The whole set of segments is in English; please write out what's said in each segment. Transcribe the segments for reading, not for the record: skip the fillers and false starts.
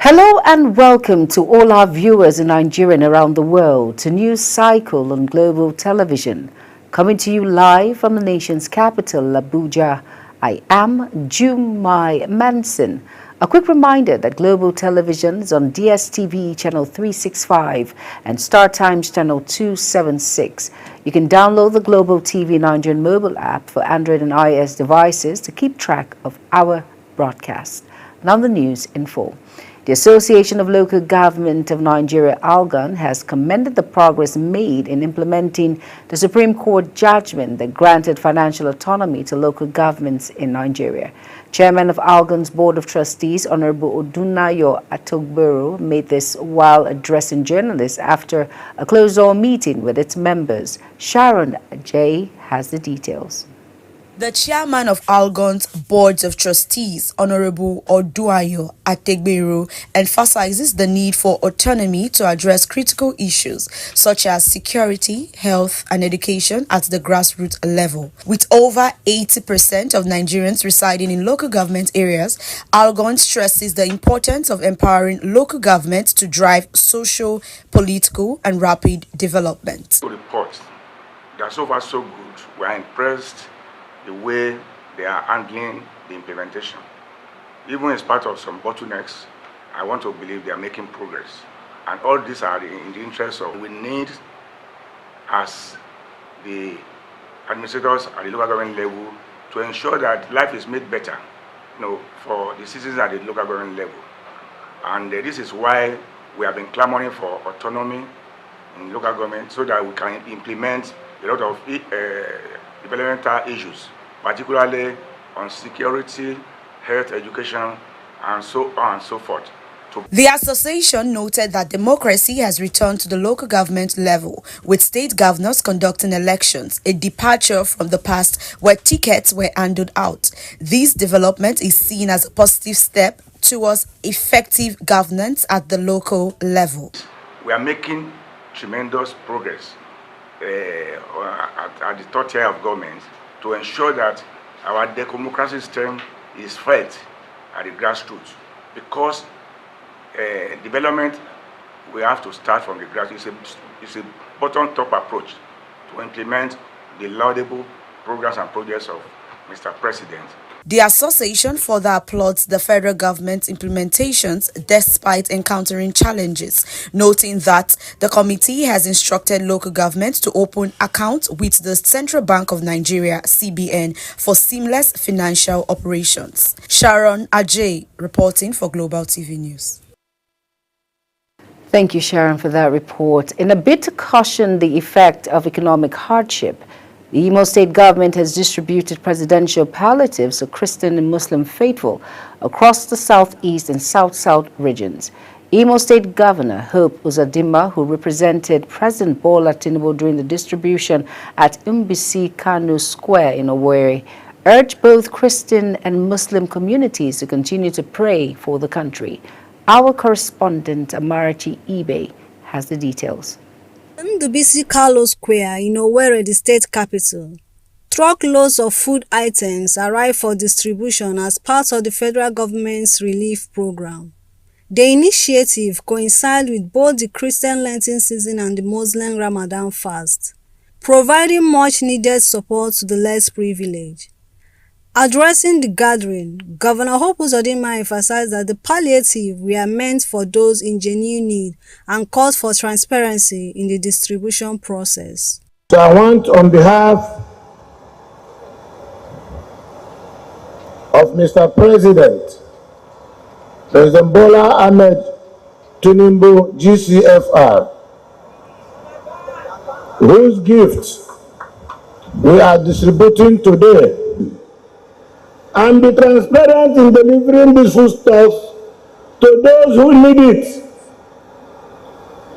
Hello and welcome to all our viewers in Nigeria and around the world to News Cycle on Global Television. Coming to you live from the nation's capital, Abuja, I am Jumai Manson. A quick reminder that Global Television is on DSTV channel 365 and Star Times channel 276. You can download the Global TV Nigerian mobile app for Android and iOS devices to keep track of our broadcast. Now the news in full. The Association of Local Government of Nigeria, ALGON, has commended the progress made in implementing the Supreme Court judgment that granted financial autonomy to local governments in Nigeria. Chairman of ALGON's Board of Trustees, Honorable Odunayo Atogbero, made this while addressing journalists after a closed-door meeting with its members. Sharon J. has the details. The chairman of ALGON's Board of Trustees, Honorable Odunayo Atogbero, emphasizes the need for autonomy to address critical issues such as security, health, and education at the grassroots level. With over 80% of Nigerians residing in local government areas, ALGON stresses the importance of empowering local government to drive social, political, and rapid development. Reports that so far so good. We are impressed the way they are handling the implementation. Even in spite of some bottlenecks, I want to believe they are making progress. And all these are in the interest of, we need, as the administrators at the local government level, to ensure that life is made better, for the citizens at the local government level. And this is why we have been clamoring for autonomy in local government so that we can implement a lot of developmental issues, particularly on security, health, education, and so on and so forth. The association noted that democracy has returned to the local government level, with state governors conducting elections, a departure from the past where tickets were handed out. This development is seen as a positive step towards effective governance at the local level. We are making tremendous progress at the third tier of government to ensure that our democracy strength is felt at the grassroots, because development, we have to start from the grassroots. It's a bottom-top approach to implement the laudable programs and projects of Mr. President. The association further applauds the federal government's implementations despite encountering challenges, noting that the committee has instructed local governments to open accounts with the Central Bank of Nigeria, CBN, for seamless financial operations. Sharon Ajay reporting for Global TV News. Thank you, Sharon, for that report. In a bid to cushion the effect of economic hardship, the Imo State government has distributed presidential palliatives to Christian and Muslim faithful across the southeast and south-south regions. Imo State Governor Hope Uzodinma, who represented President Bola Tinubu during the distribution at Mbisi Kanu Square in Owerri, urged both Christian and Muslim communities to continue to pray for the country. Our correspondent Amarachi Ibe has the details. Mbisi Kanu Square in Owerri, the state capital. Truckloads of food items arrived for distribution as part of the federal government's relief program. The initiative coincides with both the Christian Lenten season and the Muslim Ramadan fast, providing much-needed support to the less privileged. Addressing the gathering, Governor Hope Uzodinma emphasized that the palliative were meant for those in genuine need and called for transparency in the distribution process. So I want, on behalf of Mr. President Bola Ahmed Tinubu, GCFR, whose gifts we are distributing today, and be transparent in delivering this foodstuff to those who need it,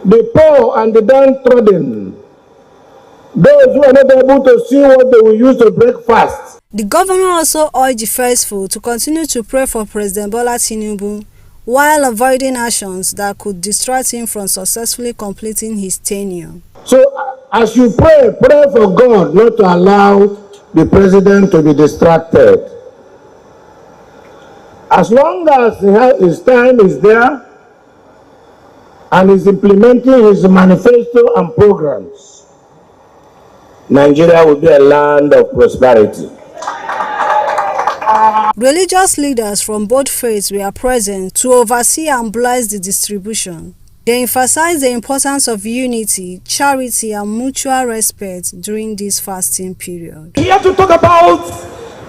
the poor and the downtrodden, those who are not able to see what they will use to break fast. The governor also urged the faithful to continue to pray for President Bola Tinubu while avoiding actions that could distract him from successfully completing his tenure. So as you pray for God not to allow the president to be distracted. As long as his time is there, and is implementing his manifesto and programs, Nigeria will be a land of prosperity. Religious leaders from both faiths were present to oversee and bless the distribution. They emphasized the importance of unity, charity, and mutual respect during this fasting period. Here to talk about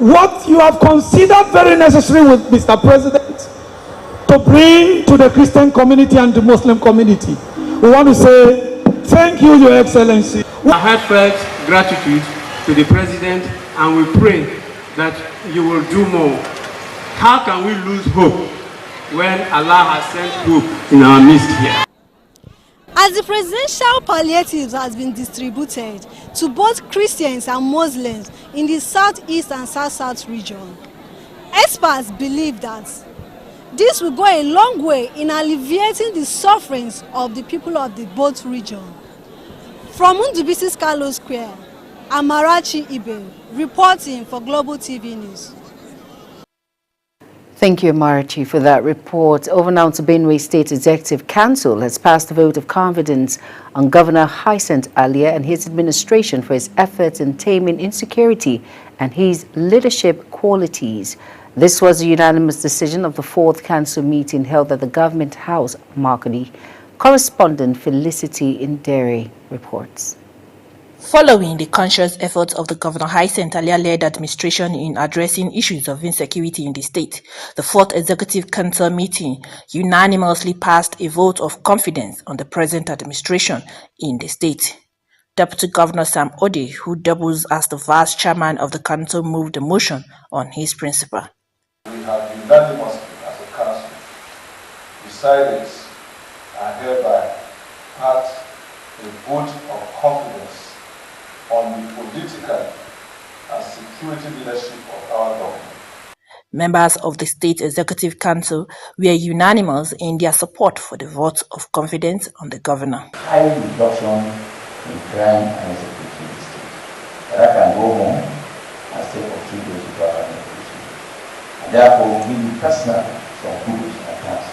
what you have considered very necessary with Mr. President to bring to the Christian community and the Muslim community. We want to say thank you, Your Excellency. Our heartfelt gratitude to the President, and we pray that you will do more. How can we lose hope when Allah has sent hope in our midst here? As the presidential palliatives has been distributed to both Christians and Muslims in the southeast and south-south region, experts believe that this will go a long way in alleviating the sufferings of the people of the both regions. From Ndubisi Carlos Square, Amarachi Ibe, reporting for Global TV News. Thank you, Amarachi, for that report. Over now to Benue State Executive Council has passed a vote of confidence on Governor Hyacinth Alia and his administration for his efforts in taming insecurity and his leadership qualities. This was a unanimous decision of the fourth council meeting held at the Government House, Makurdi. Correspondent Felicity Indere reports. Following the conscious efforts of the Governor Hyacinth Alia-led administration in addressing issues of insecurity in the state, the Fourth Executive Council meeting unanimously passed a vote of confidence on the present administration in the state. Deputy Governor Sam Ode, who doubles as the vice chairman of the council, moved the motion on his principle. We have unanimously, as a council, decided and hereby passed a vote of confidence on the political and security leadership of our government. Members of the State Executive Council were unanimous in their support for the vote of confidence on the governor. High reduction in crime and insecurity in the state. That I can go home and stay for 2 days without an education. And therefore, we give personally some kudos and thanks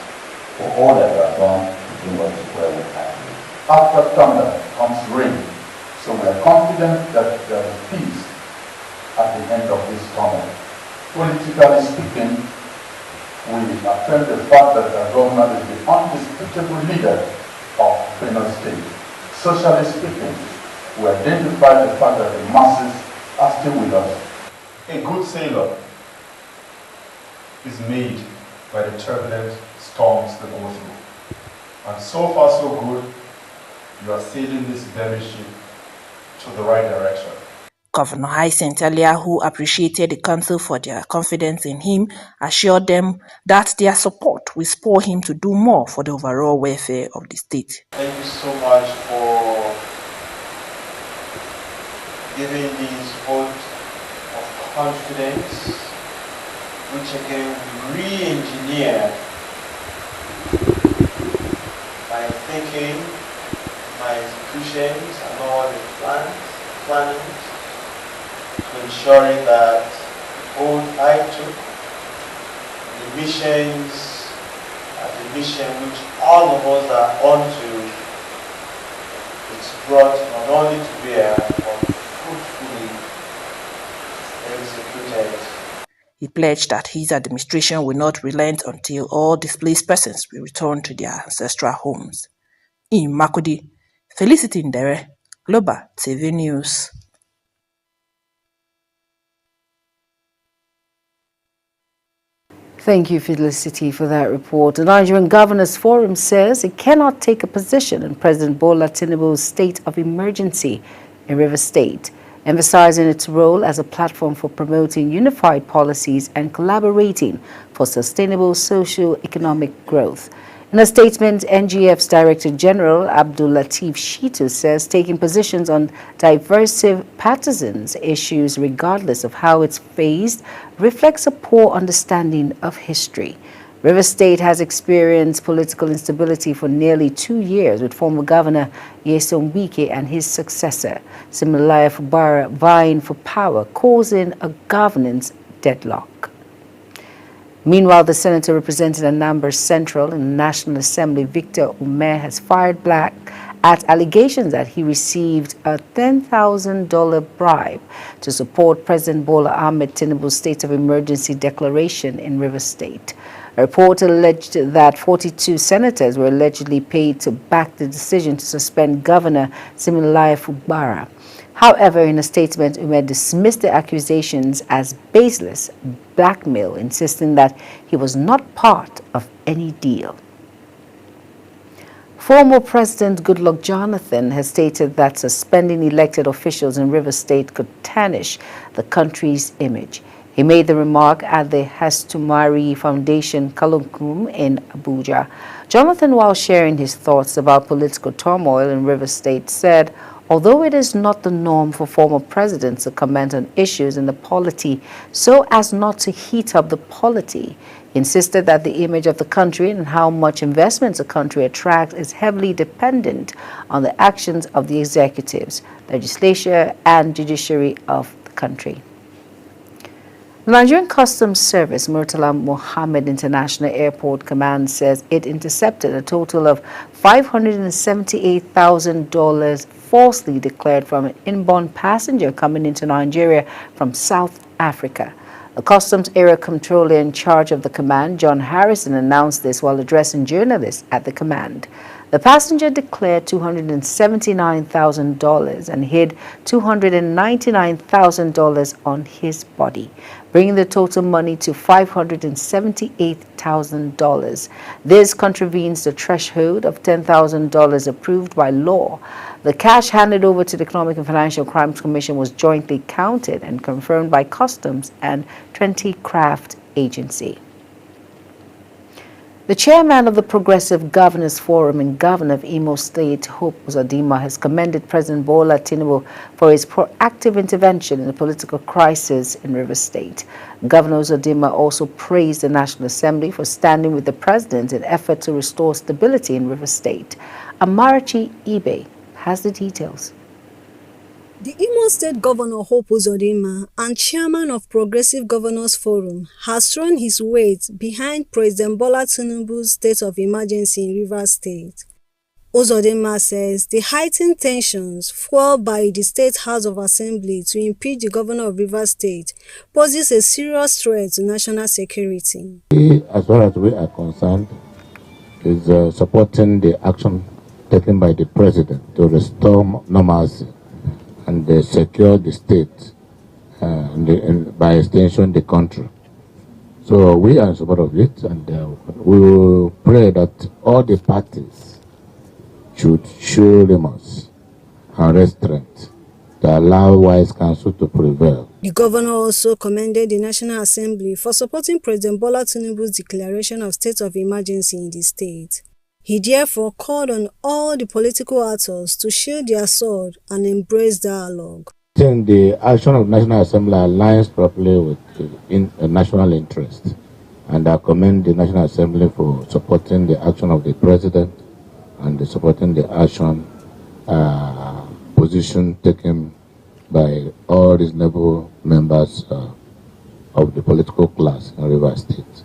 for all that you have done to bring us to where we are. After thunder comes rain. So we are confident that there is peace at the end of this tunnel. Politically speaking, we affirm the fact that the governor is the undisputable leader of Benue State. Socially speaking, we identify the fact that the masses are still with us. A good sailor is made by the turbulent storms that go through. And so far so good, you are sailing this very ship to the right direction. Governor Hyacinth Alia, who appreciated the council for their confidence in him, assured them that their support will spur him to do more for the overall welfare of the state. Thank you so much for giving this vote of confidence, which again we re-engineer my thinking, my institutions and all the planning to ensuring that oath I took, the missions, the mission which all of us are onto, it's brought not only to bear but fruitfully executed. He pledged that his administration will not relent until all displaced persons will return to their ancestral homes. In Makurdi, Felicity Indere, Global TV News. Thank you, Felicity, for that report. The Nigerian Governors Forum says it cannot take a position on President Bola Tinubu's state of emergency in Rivers State, emphasizing its role as a platform for promoting unified policies and collaborating for sustainable socio-economic growth. In a statement, NGF's Director General Abdul Lateef Shittu says taking positions on divisive partisans issues, regardless of how it's phased, reflects a poor understanding of history. Rivers State has experienced political instability for nearly 2 years, with former Governor Nyesom Wike and his successor, Siminalayi Fubara, vying for power, causing a governance deadlock. Meanwhile, the senator representing Anambra Central in the National Assembly, Victor Ume, has fired back at allegations that he received a $10,000 bribe to support President Bola Ahmed Tinubu's state of emergency declaration in Rivers State. A report alleged that 42 senators were allegedly paid to back the decision to suspend Governor Siminalayi Fubara. However, in a statement, Ume dismissed the accusations as baseless blackmail, insisting that he was not part of any deal. Former President Goodluck Jonathan has stated that suspending elected officials in Rivers State could tarnish the country's image. He made the remark at the Hastumari Foundation Kalunkum in Abuja. Jonathan, while sharing his thoughts about political turmoil in Rivers State, said, although it is not the norm for former presidents to comment on issues in the polity so as not to heat up the polity, he insisted that the image of the country and how much investments a country attracts is heavily dependent on the actions of the executives, legislature, and judiciary of the country. The Nigerian Customs Service Murtala Mohammed International Airport Command says it intercepted a total of $578,000 falsely declared from an inbound passenger coming into Nigeria from South Africa. The Customs Area Controller in charge of the command, John Harrison, announced this while addressing journalists at the command. The passenger declared $279,000 and hid $299,000 on his body, bringing the total money to $578,000. This contravenes the threshold of $10,000 approved by law. The cash handed over to the Economic and Financial Crimes Commission was jointly counted and confirmed by Customs and Trinity Craft Agency. The chairman of the Progressive Governors Forum and governor of Imo State, Hope Uzodinma, has commended President Bola Tinubu for his proactive intervention in the political crisis in Rivers State. Governor Uzodinma also praised the National Assembly for standing with the president in effort to restore stability in Rivers State. Amarachi Ibe has the details. The Imo State Governor Hope Uzodinma and chairman of Progressive Governors Forum has thrown his weight behind President Bola Tinubu's state of emergency in Rivers State. Uzodinma says the heightened tensions fueled by the State House of Assembly to impeach the governor of Rivers State poses a serious threat to national security. As far as we are concerned, is supporting the action taken by the president to restore normalcy and secure the state, and by extension the country. So we are in support of it, and we will pray that all the parties should show remorse and restraint to allow wise counsel to prevail. The governor also commended the National Assembly for supporting President Bola Tinubu's declaration of state of emergency in the state. He therefore called on all the political actors to shield their sword and embrace dialogue. I think the action of the National Assembly aligns properly with the national interest, and I commend the National Assembly for supporting the action of the president and supporting the action position taken by all reasonable members of the political class in Rivers State.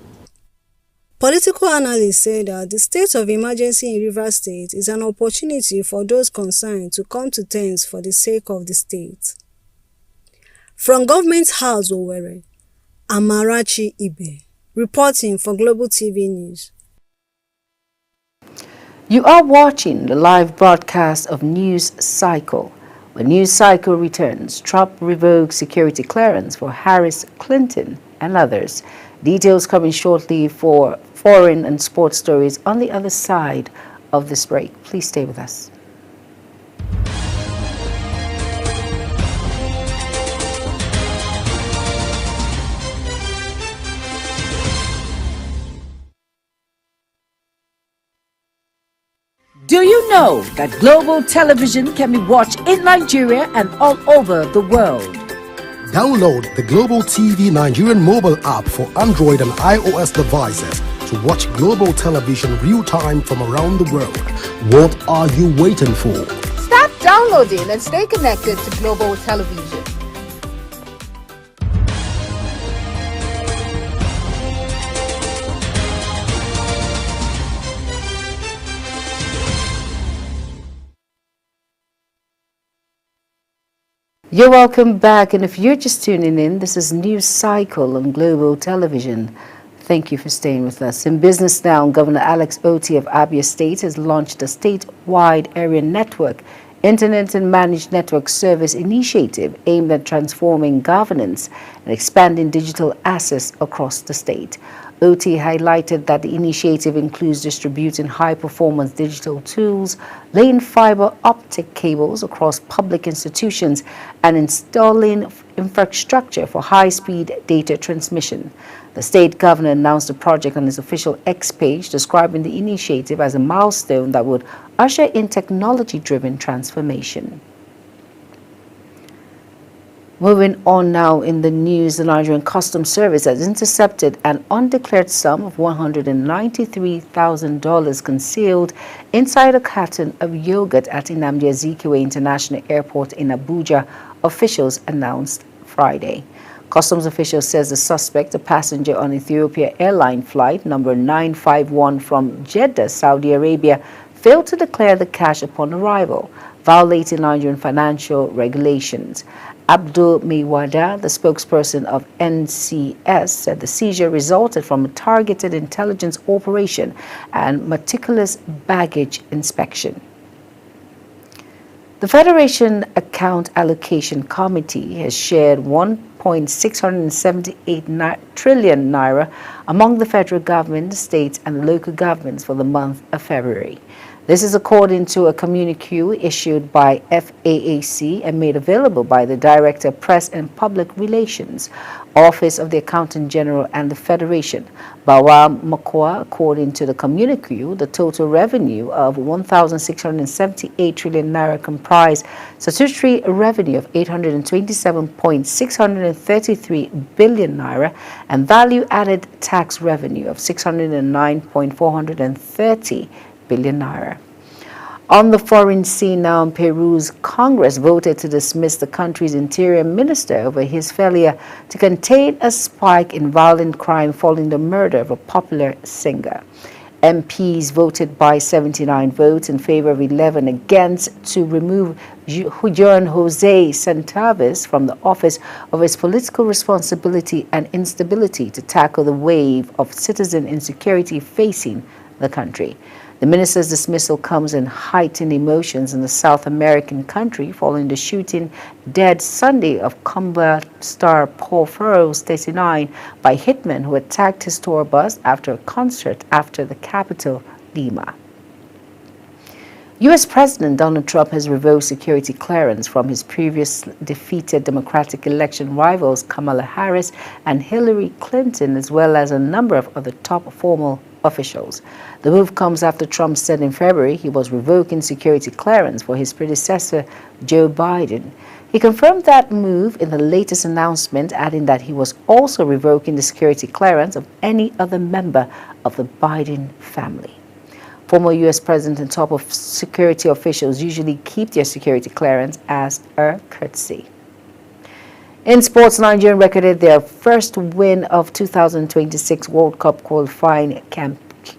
Political analysts say that the state of emergency in Rivers State is an opportunity for those concerned to come to terms for the sake of the state. From Government House, Owerri, Amarachi Ibe, reporting for Global TV News. You are watching the live broadcast of News Cycle. When News Cycle returns, Trump revokes security clearance for Harris, Clinton, and others. Details coming shortly for foreign and sports stories on the other side of this break. Please stay with us. Do you know that global television can be watched in Nigeria and all over the world? Download the Global TV Nigerian mobile app for Android and iOS devices to watch global television real-time from around the world. What are you waiting for? Start downloading and stay connected to global television. You're welcome back, and if you're just tuning in, this is News Cycle on Global Television. Thank you for staying with us. In business now, Governor Alex Otti of Abia State has launched a statewide area network, Internet and Managed Network Service initiative aimed at transforming governance and expanding digital access across the state. Otti highlighted that the initiative includes distributing high-performance digital tools, laying fiber optic cables across public institutions, and installing infrastructure for high-speed data transmission. The state governor announced the project on his official X page, describing the initiative as a milestone that would usher in technology-driven transformation. Moving on now in the news, the Nigerian Customs Service has intercepted an undeclared sum of $193,000 concealed inside a carton of yogurt at Nnamdi Azikiwe International Airport in Abuja, officials announced Friday. Customs officials says the suspect, a passenger on Ethiopia Airline flight number 951 from Jeddah, Saudi Arabia, failed to declare the cash upon arrival, violating Nigerian financial regulations. Abdul Miwada, the spokesperson of NCS, said the seizure resulted from a targeted intelligence operation and meticulous baggage inspection. The Federation Account Allocation Committee has shared 1.678 trillion naira among the federal government, states, and local governments for the month of February. This is according to a communique issued by FAAC and made available by the Director of Press and Public Relations, Office of the Accountant General and the Federation. Bawa Makwa, according to the communique, the total revenue of 1,678 trillion naira comprised statutory revenue of 827.633 billion naira and value-added tax revenue of 609.430 billion naira. On the foreign scene now, Peru's Congress voted to dismiss the country's interior minister over his failure to contain a spike in violent crime following the murder of a popular singer. MPs voted by 79 votes in favor of 11 against to remove Juan Jose Santaves from the office of his political responsibility and instability to tackle the wave of citizen insecurity facing the country. The minister's dismissal comes in heightened emotions in the South American country following the shooting dead Sunday of combat star Paul Furrows, 39, by hitmen who attacked his tour bus after a concert after the capital, Lima. U.S. President Donald Trump has revoked security clearance from his previous defeated Democratic election rivals Kamala Harris and Hillary Clinton, as well as a number of other top formal officials. The move comes after Trump said in February he was revoking security clearance for his predecessor, Joe Biden. He confirmed that move in the latest announcement, adding that he was also revoking the security clearance of any other member of the Biden family. Former U.S. President and top of security officials usually keep their security clearance as a courtesy. In sports, Nigeria recorded their first win of 2026 World Cup qualifying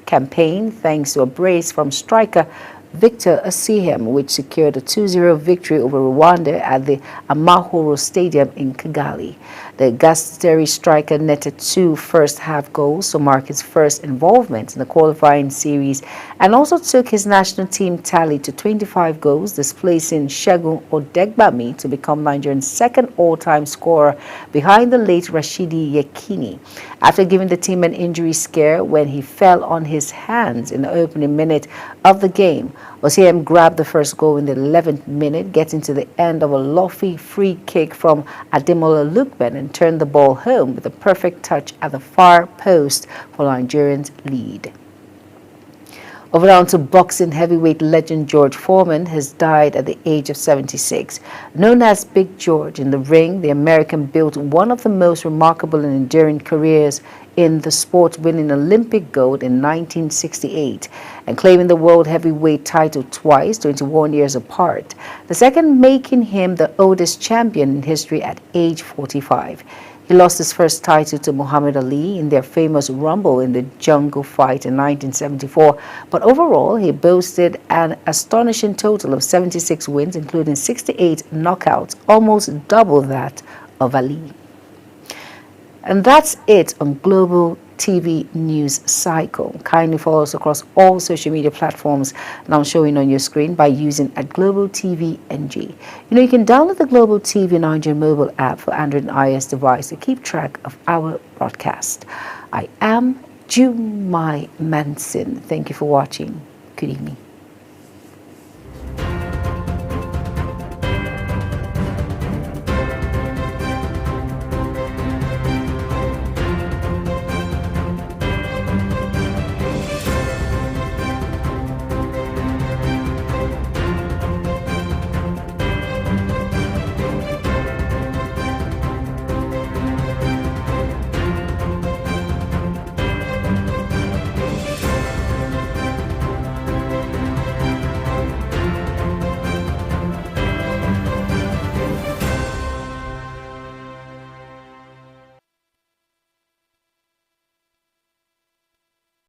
campaign thanks to a brace from striker Victor Osimhen, which secured a 2-0 victory over Rwanda at the Amahoro Stadium in Kigali. The Gasteri striker netted 2 first-half goals to mark his first involvement in the qualifying series and also took his national team tally to 25 goals, displacing Segun Odegbami to become Nigeria's second all-time scorer behind the late Rashidi Yekini. After giving the team an injury scare when he fell on his hands in the opening minute of the game, Osimhen grabbed the first goal in the 11th minute, getting to the end of a lofty free kick from Ademola Lookman and turned the ball home with a perfect touch at the far post for Nigerians' lead. Over down to boxing, heavyweight legend George Foreman has died at the age of 76. Known as Big George in the ring, the American built one of the most remarkable and enduring careers in the sport, winning Olympic gold in 1968 and claiming the world heavyweight title twice, 21 years apart, the second making him the oldest champion in history at age 45. He lost his first title to Muhammad Ali in their famous Rumble in the Jungle fight in 1974, but overall he boasted an astonishing total of 76 wins, including 68 knockouts, almost double that of Ali. And that's it on Global TV News Cycle. Kindly follow us across all social media platforms now showing on your screen by using @Global TV NG. You can download the Global TV Nigeria mobile app for Android and iOS device to keep track of our broadcast. I am Jumai Manson. Thank you for watching. Good evening.